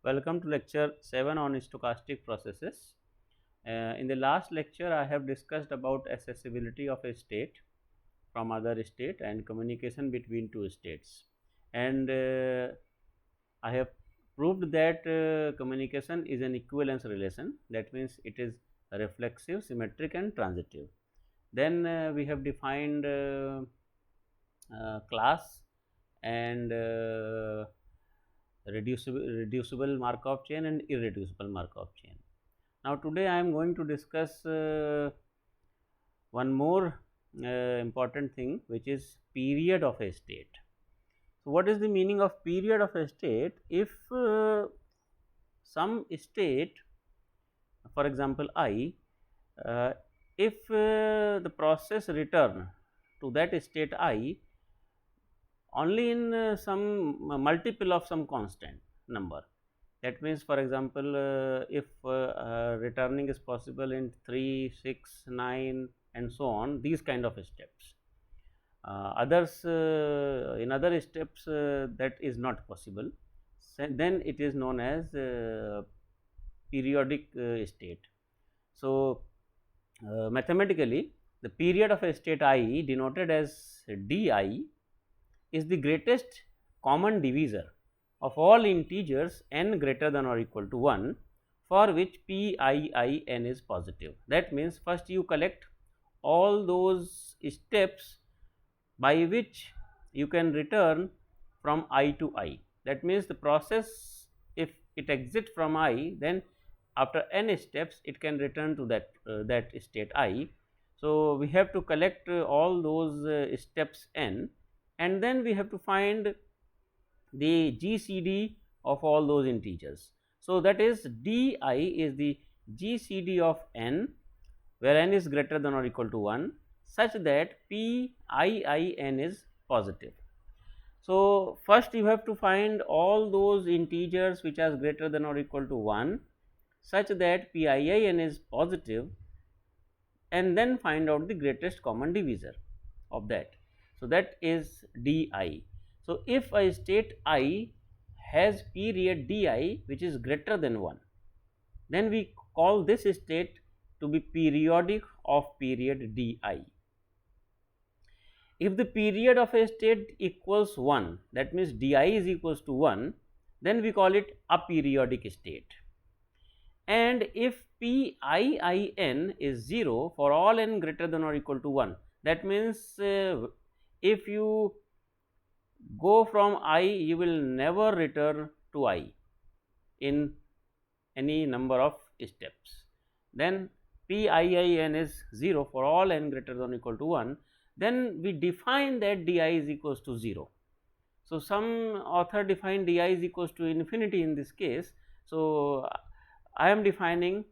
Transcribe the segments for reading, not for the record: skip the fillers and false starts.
Welcome to lecture 7 on stochastic processes. In the last lecture, I have discussed about accessibility of a state from other state and communication between two states. And I have proved that communication is an equivalence relation. That means it is reflexive, symmetric and transitive. Then we have defined class and reducible Markov chain and irreducible Markov chain. Now, today I am going to discuss one more important thing, which is period of a state. So, what is the meaning of period of a state? If some state, for example, I, if the process return to that state I only in some multiple of some constant number. That means, for example, if returning is possible in 3, 6, 9 and so on, these kind of steps. Others in other steps that is not possible, so then it is known as periodic state. So, mathematically the period of a state I denoted as di is the greatest common divisor of all integers n greater than or equal to 1 for which p I n is positive. That means, first you collect all those steps by which you can return from I to I. That means, the process, if it exit from I, then after n steps it can return to that state I. So, we have to collect all those steps n, and then we have to find the GCD of all those integers. So, that is di is the GCD of n, where n is greater than or equal to 1, such that p I n is positive. So, first you have to find all those integers which are greater than or equal to 1, such that p I n is positive, and then find out the greatest common divisor of that. So, that is di. So, if a state I has period di which is greater than 1, then we call this state to be periodic of period di. If the period of a state equals 1, that means di is equals to 1, then we call it aperiodic state. And if p I n is 0 for all n greater than or equal to 1, that means if you go from I, you will never return to I in any number of steps. Then p I n is 0 for all n greater than or equal to 1, then we define that di is equals to 0. So, some author defined di is equals to infinity in this case. So, I am defining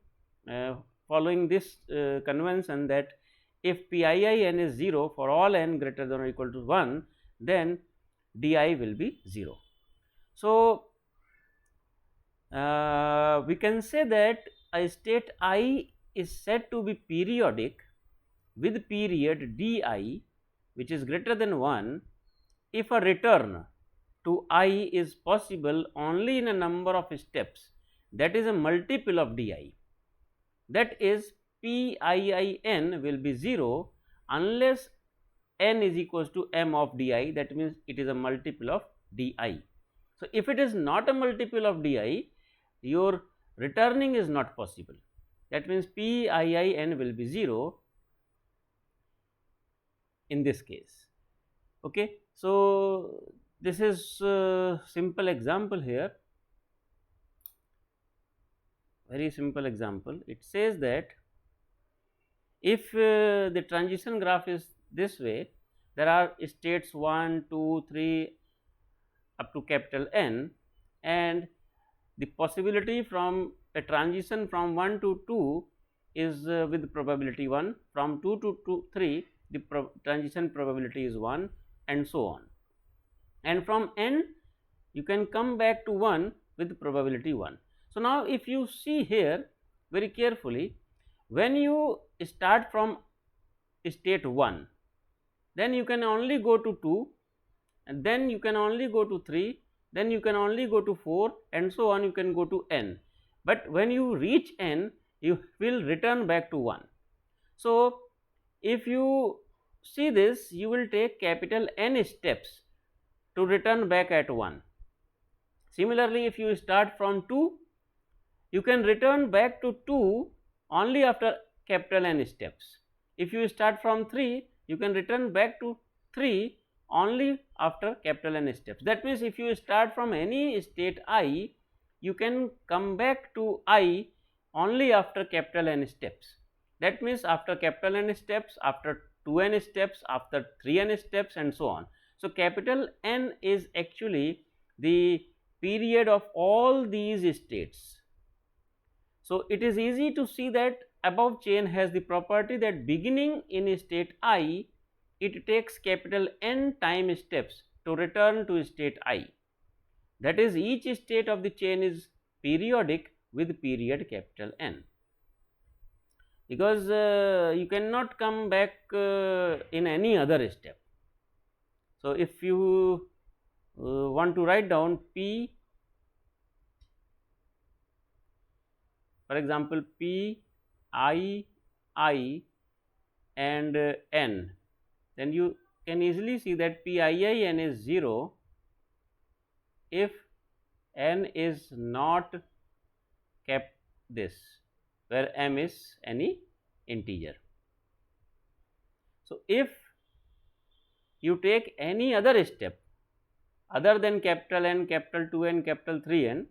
following this convention, that if p n is 0 for all n greater than or equal to 1, then di will be 0. So, we can say that a state I is said to be periodic with period di which is greater than 1 if a return to I is possible only in a number of steps that is a multiple of di. That is, p I n will be 0 unless n is equals to m of di, that means it is a multiple of di. So, if it is not a multiple of di, your returning is not possible. That means p I n will be 0 in this case. Okay. So, this is a simple example here, very simple example. It says that if the transition graph is this way, there are states 1, 2, 3 up to capital N, and the possibility from a transition from 1 to 2 is with probability 1, from 2 to 3 the transition probability is 1, and so on, and from n you can come back to 1 with probability 1. So, now if you see here very carefully, when you start from state 1, then you can only go to 2, and then you can only go to 3, then you can only go to 4 and so on, you can go to n. But when you reach n, you will return back to 1. So, if you see this, you will take capital N steps to return back at 1. Similarly, if you start from 2, you can return back to 2 only after capital N steps. If you start from 3, you can return back to 3 only after capital N steps. That means, if you start from any state I, you can come back to I only after capital N steps. That means, after capital N steps, after 2n steps, after 3n steps, and so on. So, capital N is actually the period of all these states. So, it is easy to see that above chain has the property that beginning in state I, it takes capital N time steps to return to state I. That is, each state of the chain is periodic with period capital N, because you cannot come back in any other step. So, if you want to write down P, for example, P I and N, then you can easily see that P I N is 0 if N is not kept this, where M is any integer. So, if you take any other step other than capital N, capital 2n, capital 3n,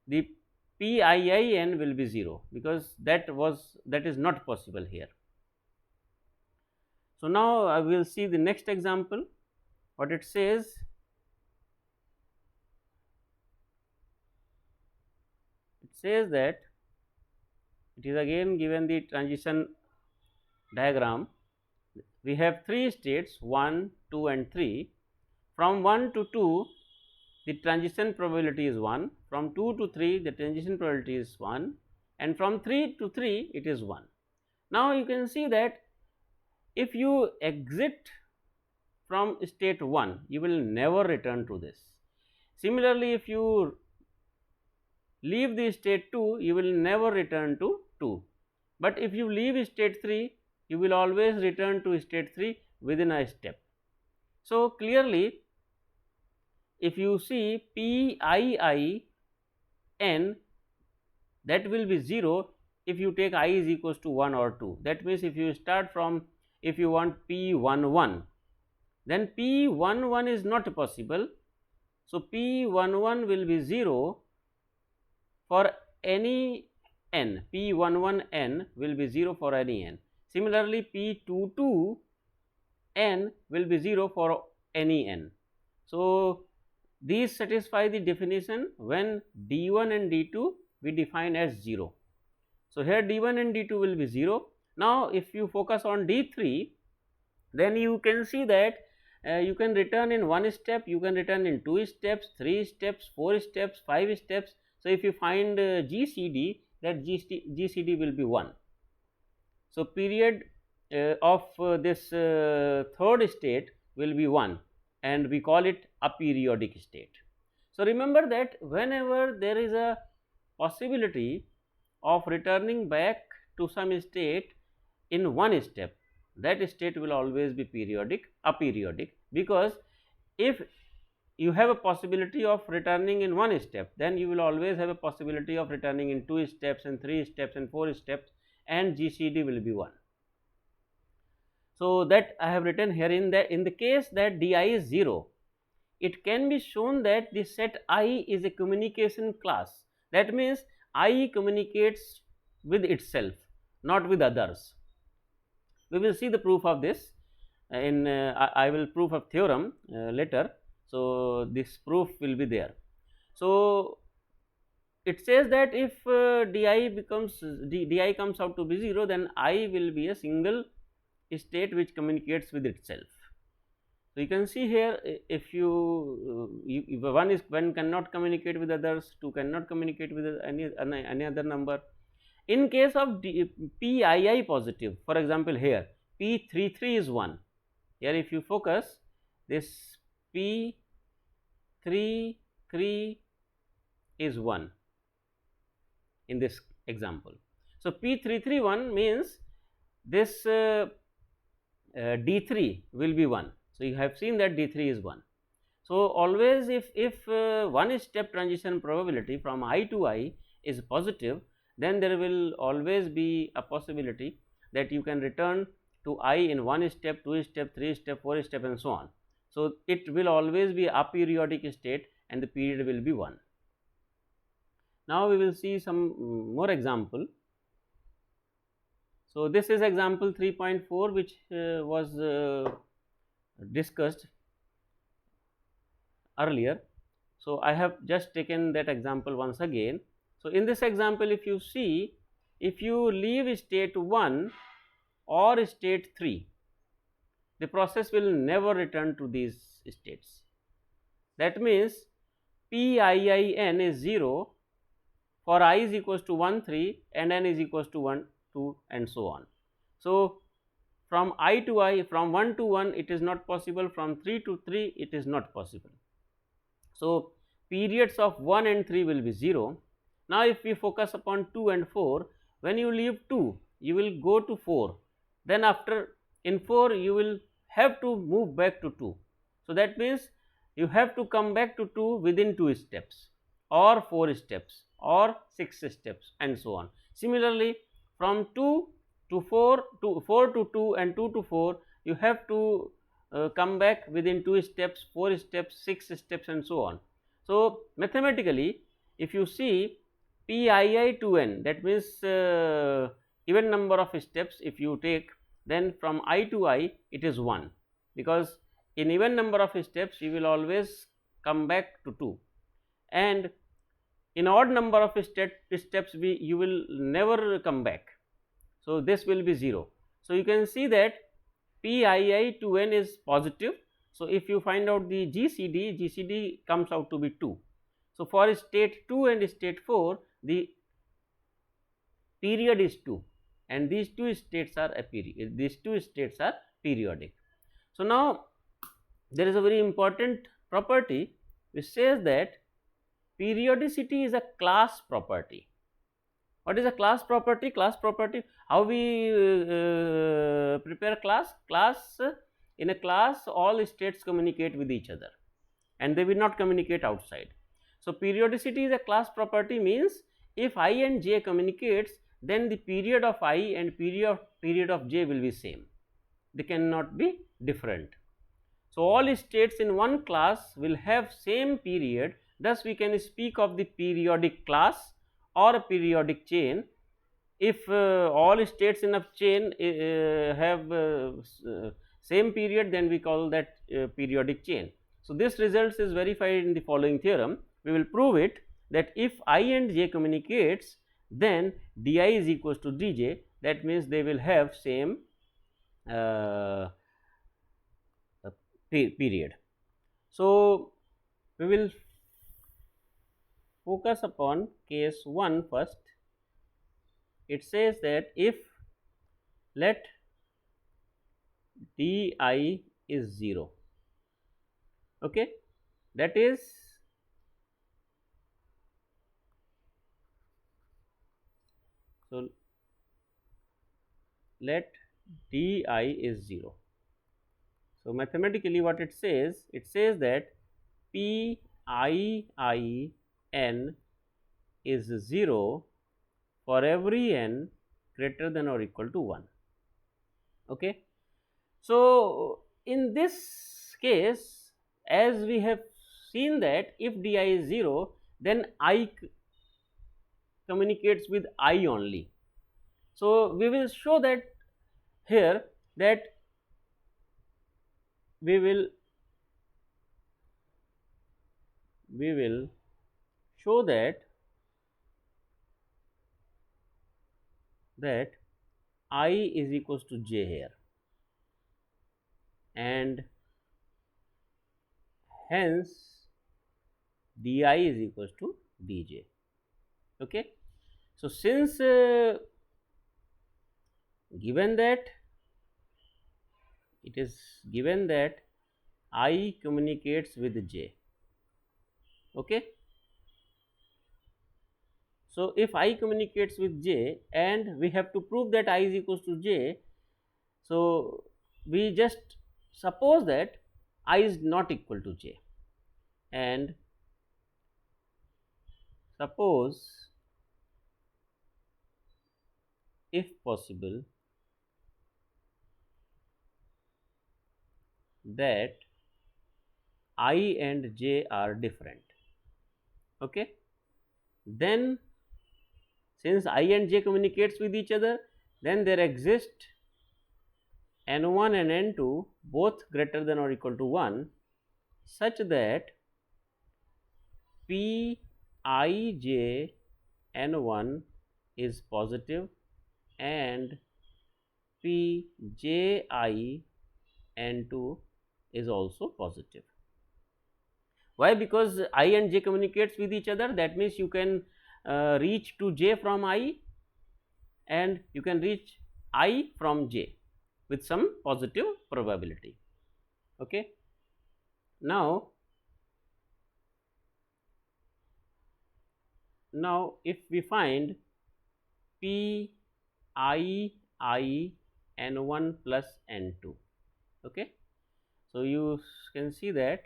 the PIIN will be 0, because that is not possible here. So, now I will see the next example. What it says, that it is again given the transition diagram. We have 3 states, 1, 2 and 3. From 1 to 2, the transition probability is 1, from 2 to 3 the transition probability is 1, and from 3 to 3 it is 1. Now, you can see that if you exit from state 1, you will never return to this. Similarly, if you leave the state 2, you will never return to 2, but if you leave state 3, you will always return to state 3 within a step. So, clearly, if you see PIIN, that will be 0 if you take I is equals to 1 or 2. That means, if you start from, if you want P11, then P11 is not possible. So, P11 will be 0 for any n, P11n will be 0 for any n. Similarly, P22n will be 0 for any n. So, these satisfy the definition when D1 and D2 we define as 0. So, here D1 and D2 will be 0. Now, if you focus on D3, then you can see that you can return in 1 step, you can return in 2 steps, 3 steps, 4 steps, 5 steps. So, if you find GCD, that GCD will be 1. So, period of this third state will be 1, and we call it a periodic state. So, remember that whenever there is a possibility of returning back to some state in 1 step, that state will always be aperiodic, because if you have a possibility of returning in 1 step, then you will always have a possibility of returning in 2 steps and 3 steps and 4 steps, and GCD will be 1. So, that I have written here in the case that Di is 0, it can be shown that the set I is a communication class. That means, I communicates with itself, not with others. We will see the proof of this in I will prove a theorem later. So, this proof will be there. So, it says that if Di comes out to be 0, then I will be a single state which communicates with itself. So, you can see here, if one cannot communicate with others, 2 cannot communicate with any other number. In case of PII positive, for example, here P33 is 1. Here, if you focus, this P33 3 3 is 1 in this example. So, P331 means this D3 will be 1. So, you have seen that D3 is 1. So, always if one step transition probability from I to I is positive, then there will always be a possibility that you can return to I in 1 step, 2 step, 3 step, 4 step and so on. So, it will always be a periodic state and the period will be 1. Now, we will see some more example. So, this is example 3.4 which was discussed earlier. So, I have just taken that example once again. So, in this example, if you see, if you leave state 1 or state 3, the process will never return to these states. That means, PIIN is 0 for I is equals to 1 3 and n is equals to 1 2 and so on. So, from I to I, from 1 to 1 it is not possible, from 3 to 3 it is not possible. So, periods of 1 and 3 will be 0. Now, if we focus upon 2 and 4, when you leave 2, you will go to 4, then after in 4 you will have to move back to 2. So, that means you have to come back to 2 within 2 steps or 4 steps or 6 steps and so on. Similarly, from 2 to 4 to 4 to 2 and 2 to 4, you have to come back within 2 steps, 4 steps, 6 steps and so on. So, mathematically if you see PII to n, that means even number of steps if you take, then from I to I it is 1, because in even number of steps you will always come back to 2, and in odd number of steps you will never come back. So, this will be 0. So, you can see that PII to n is positive. So, if you find out the GCD comes out to be 2. So, for state 2 and state 4 the period is 2 and these two states are periodic. So, now there is a very important property which says that periodicity is a class property. What is a class property? Class property, how we prepare class? In a class all states communicate with each other and they will not communicate outside. So, periodicity is a class property, means if I and j communicates, then the period of I and period of j will be same, they cannot be different. So, all states in one class will have same period, thus we can speak of the periodic class or a periodic chain. If all states in a chain have same period, then we call that periodic chain. So, this results is verified in the following theorem. We will prove it, that if I and j communicates, then di is equals to dj, that means they will have same period. So, we will focus upon case 1 first. It says that if let di is 0, okay, that is so let di is 0. So, mathematically what it says that PIIN is 0 for every n greater than or equal to 1. Okay. So, in this case, as we have seen that if di is 0, then I communicates with I only. So, we will show that here, that we will show that I is equals to j here, and hence di is equals to dj. Okay. So, since given that it is given that I communicates with j, Okay. So, if I communicates with j and we have to prove that I is equals to j, so we just suppose that I is not equal to j, and suppose if possible that I and j are different. Okay. Then since I and j communicates with each other, then there exist n1 and n2 both greater than or equal to 1, such that p I j n1 is positive and p j I n2 is also positive. Why? Because I and j communicates with each other, that means you can reach to j from I and you can reach I from j with some positive probability. Okay. Now if we find p I n1 plus n2, okay, so you can see that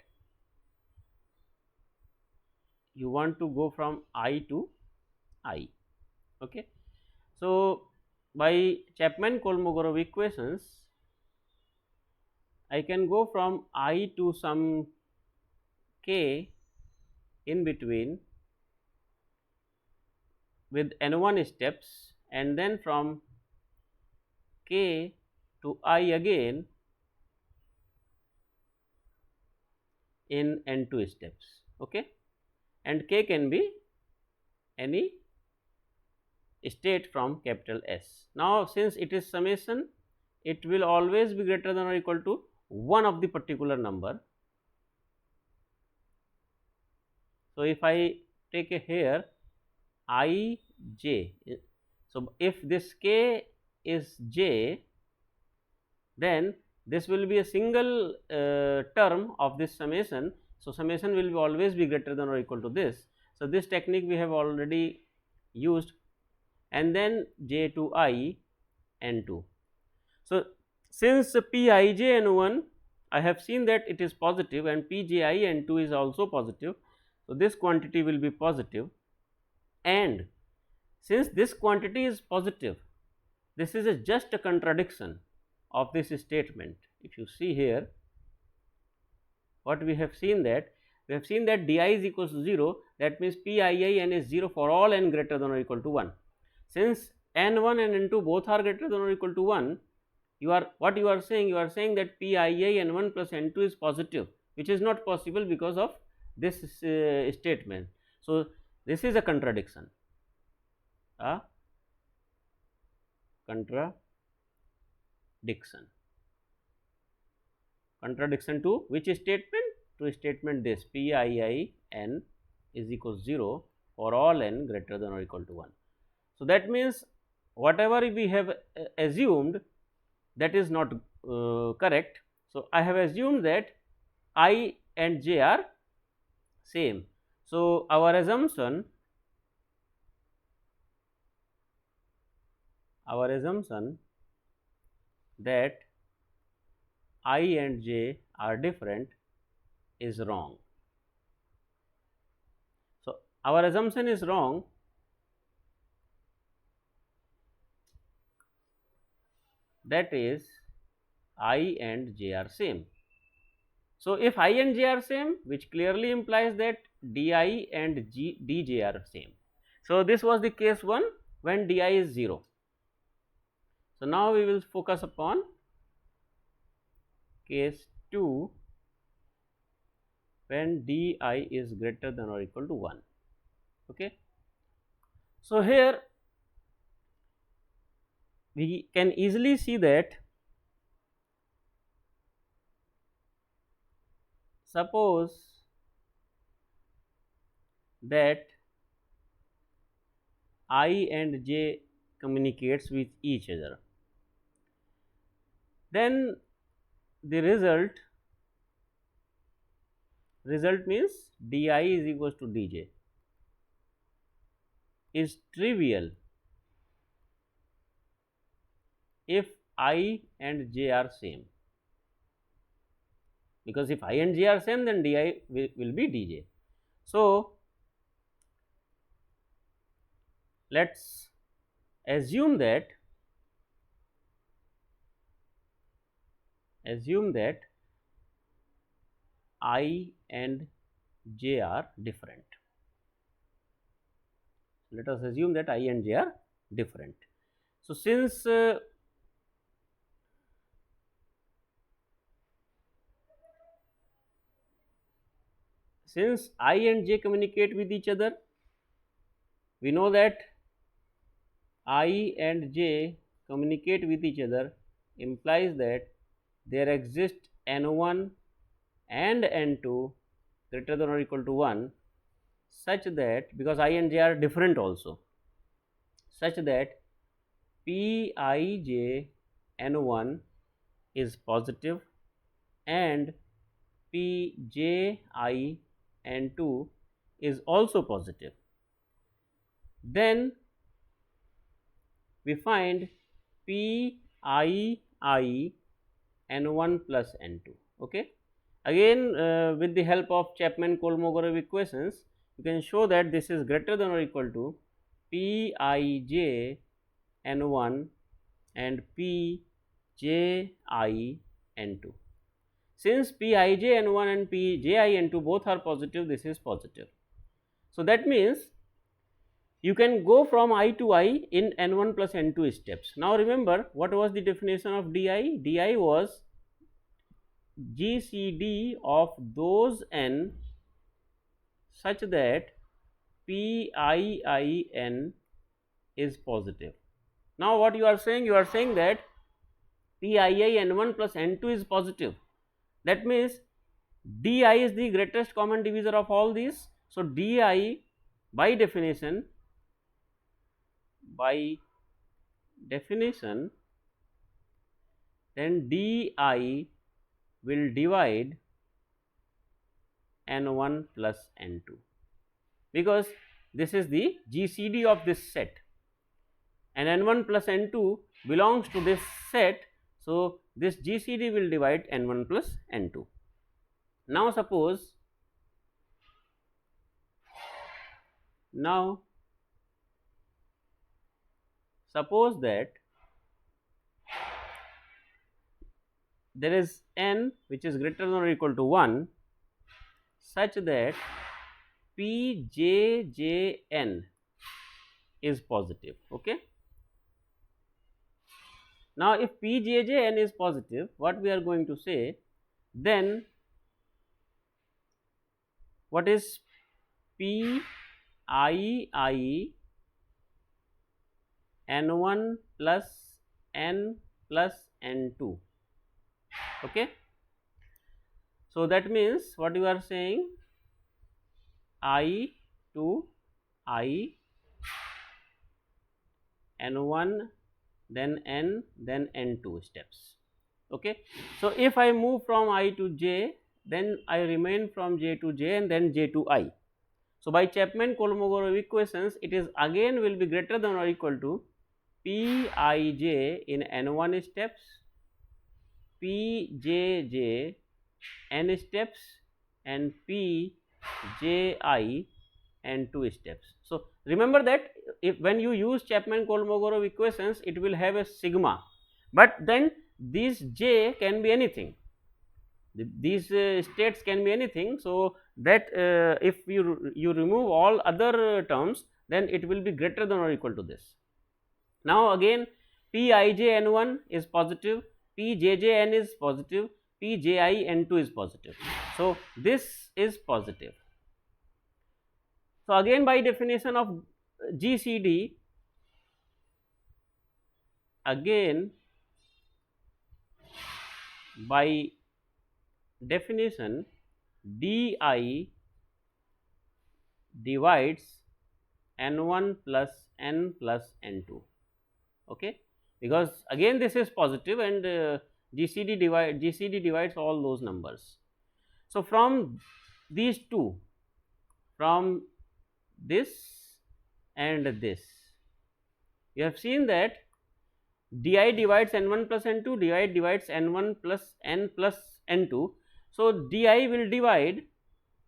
you want to go from I to I. Okay. So by Chapman-Kolmogorov equations, I can go from I to some k in between with n1 steps, and then from k to I again in n2 steps. Okay. And k can be any state from capital S. Now since it is summation, it will always be greater than or equal to one of the particular number. So if I take a here I j, so if this k is j, then this will be a single term of this summation. So summation will be always be greater than or equal to this. So this technique we have already used, and then j to I n2. So since Pij n1 I have seen that it is positive and Pji n2 is also positive, so this quantity will be positive, and since this quantity is positive, this is just a contradiction of this statement. If you see here, what we have seen that di is equals to 0, that means Pii n is 0 for all n greater than or equal to 1. Since n1 and n2 both are greater than or equal to 1, you are saying that Pii n1 plus n2 is positive, which is not possible because of this statement. So this is a contradiction. Contradiction to which statement? To statement this Pii n is equals 0 for all n greater than or equal to 1. So that means whatever we have assumed, that is not correct. So I have assumed that I and j are same. So our assumption that I and j are different is wrong. So our assumption is wrong. That is I and j are same. So if I and j are same, which clearly implies that di and dj are same. So this was the case 1 when di is 0. So now we will focus upon case 2 when di is greater than or equal to 1. Okay. So here we can easily see that suppose that I and j communicates with each other, then the result result means di is equals to dj is trivial if I and j are same, because if I and j are same, then di will be dj. So, let us assume that I and j are different. Let us assume that I and j are different. So, since I and j communicate with each other, we know that I and j communicate with each other implies that there exists n1 and n2 greater than or equal to 1, such that, because I and j are different also, such that Pij n1 is positive and Pji n2 is also positive. Then we find Pii n1 plus n2. Okay. Again, with the help of Chapman-Kolmogorov equations, you can show that this is greater than or equal to Pij n1 and Pji n2. Since Pij n1 and Pji n2 both are positive, this is positive. So, that means you can go from I to I in n1 plus n2 steps. Now, remember what was the definition of di? Di was GCD of those n such that PIIN is positive. Now, what you are saying? You are saying that PII n1 plus n2 is positive. That means di is the greatest common divisor of all these. So, di by definition then di will divide n1 plus n2, because this is the GCD of this set and n1 plus n2 belongs to this set. So, this GCD will divide n1 plus n2. Now, suppose that there is n which is greater than or equal to 1 such that Pjjn is positive. Okay. Now, if Pjjn is positive, what we are going to say, then what is Pii n1 plus n plus n2. Okay. So, that means what you are saying, I to I n1 then n then n2 steps. Okay. So, if I move from I to j, then I remain from j to j and then j to I. So, by Chapman-Kolmogorov equations, it is again will be greater than or equal to Pij in n1 steps, Pjj n steps and Pji n2 steps. So, remember that if when you use Chapman-Kolmogorov equations, it will have a sigma, but then these j can be anything, these states can be anything. So, that if you remove all other terms, then it will be greater than or equal to this. Now, again Pij n1 is positive, Pjj n is positive, Pji n2 is positive. So, this is positive. So, again by definition of GCD, again by definition di divides n1 plus n plus n2. Okay, because again this is positive and GCD divides all those numbers. So, from these two from this and this, you have seen that di divides n1 plus n2, di divides n1 plus n2. So, di will divide.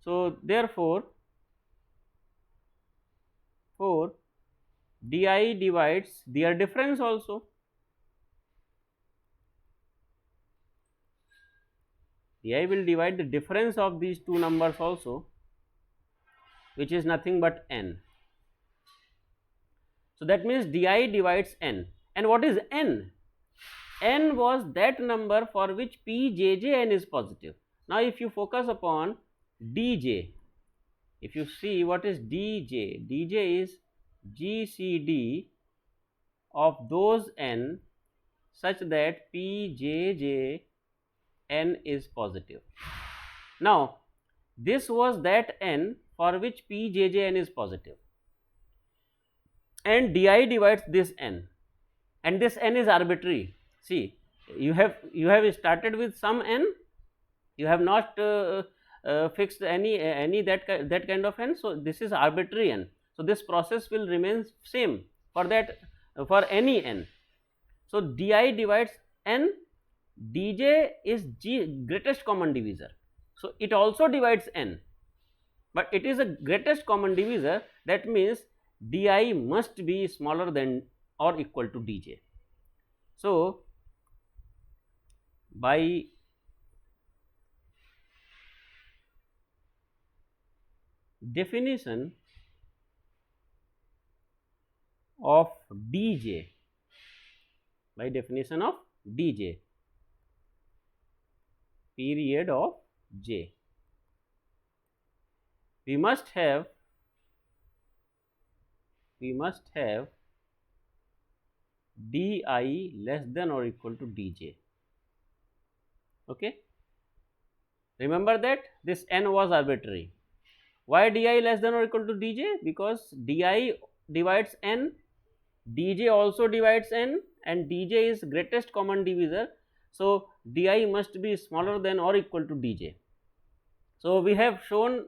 So, therefore, di divides their difference also. Di will divide the difference of these two numbers also, which is nothing but n. So, that means di divides n. And what is n? N was that number for which pjjn is positive. Now, if you focus upon dj, if you see what is dj, dj is GCD of those n such that pjjn is positive. Now, this was that n for which pjjn is positive, and di divides this n, and this n is arbitrary. See, you have started with some n, you have not fixed any that kind of n. So, this is arbitrary n. So, this process will remain same for that, for any n. So, di divides n, dj is greatest common divisor. So, it also divides n, but it is a greatest common divisor. That means di must be smaller than or equal to dj. So, by definition of dj, by definition of dj, period of j, we must have di less than or equal to dj. Okay, remember that this n was arbitrary. Why di less than or equal to dj? Because di divides n, dj also divides n, and dj is greatest common divisor. So, di must be smaller than or equal to dj. So, we have shown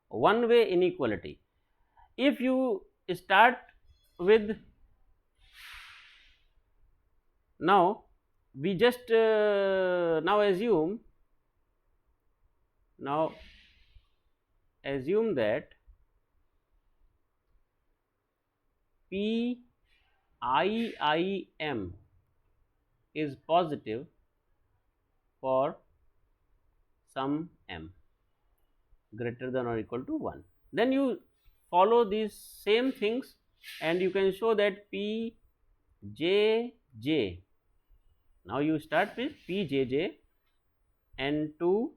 one way inequality. If you start with, now we just now assume that PIIM is positive for some m greater than or equal to 1. Then you follow these same things and you can show that PJJ. Now, you start with PJJ n2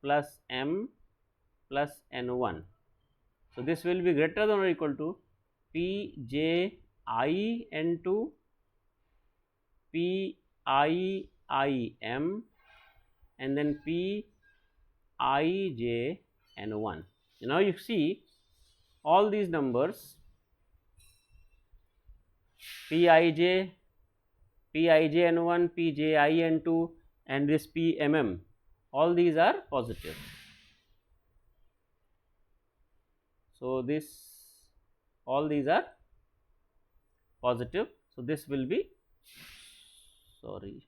plus m plus n1. So, this will be greater than or equal to PJI n2 PIIM and then PIJ n1. Now, you see all these numbers PIJ n1, PJI n2 and this PMM, all these are positive. So, all these are positive. So, this will be, sorry,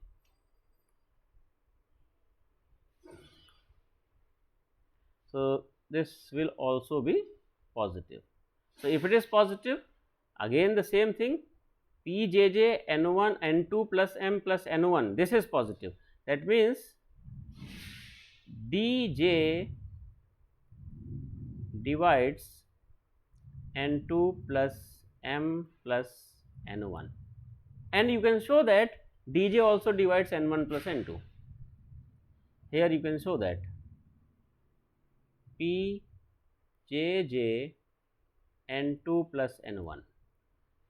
so this will also be positive. So, if it is positive, again the same thing, PJJ n1 n2 plus m plus n1, this is positive. That means DJ divides n2 plus m plus n1, and you can show that DJ also divides n1 plus n2. Here you can show that PJJ n2 plus n1,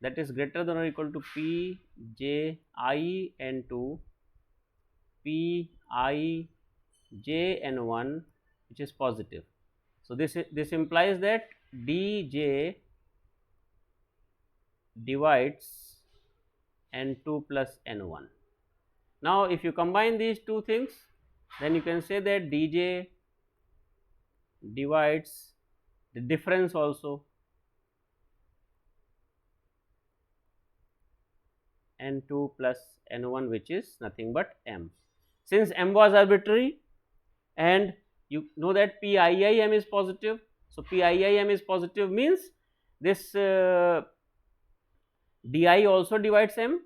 that is greater than or equal to PJI n2 PIJ n1, which is positive. So, this implies that DJ divides n2 plus n1. Now, if you combine these two things, then you can say that DJ divides the difference also, n2 plus n1, which is nothing but m. Since m was arbitrary and you know that PIIM is positive, so PIIM is positive means this DI also divides m.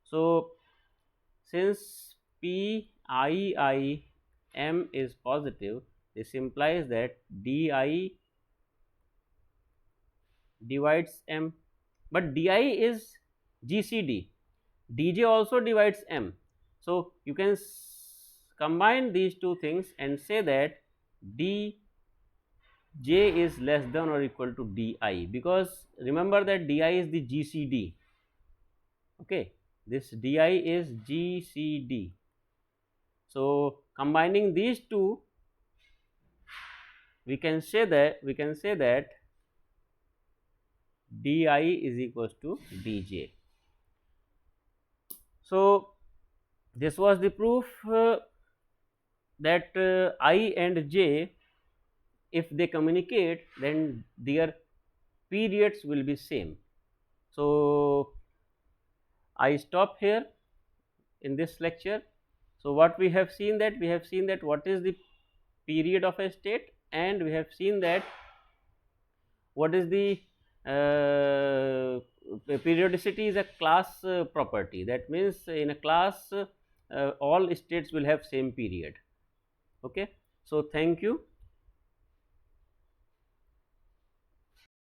So since PIIM is positive, this implies that DI divides m, but DI is GCD, DJ also divides m. So you can combine these two things and say that DJ is less than or equal to DI, because remember that DI is the GCD. Okay, this DI is GCD. So combining these two, we can say that DI is equals to DJ. So this was the proof that I and J, if they communicate, then their periods will be same. So I stop here in this lecture. So what we have seen that what is the period of a state, and we have seen that what is the periodicity is a class property. That means in a class all states will have same period. Okay. So thank you.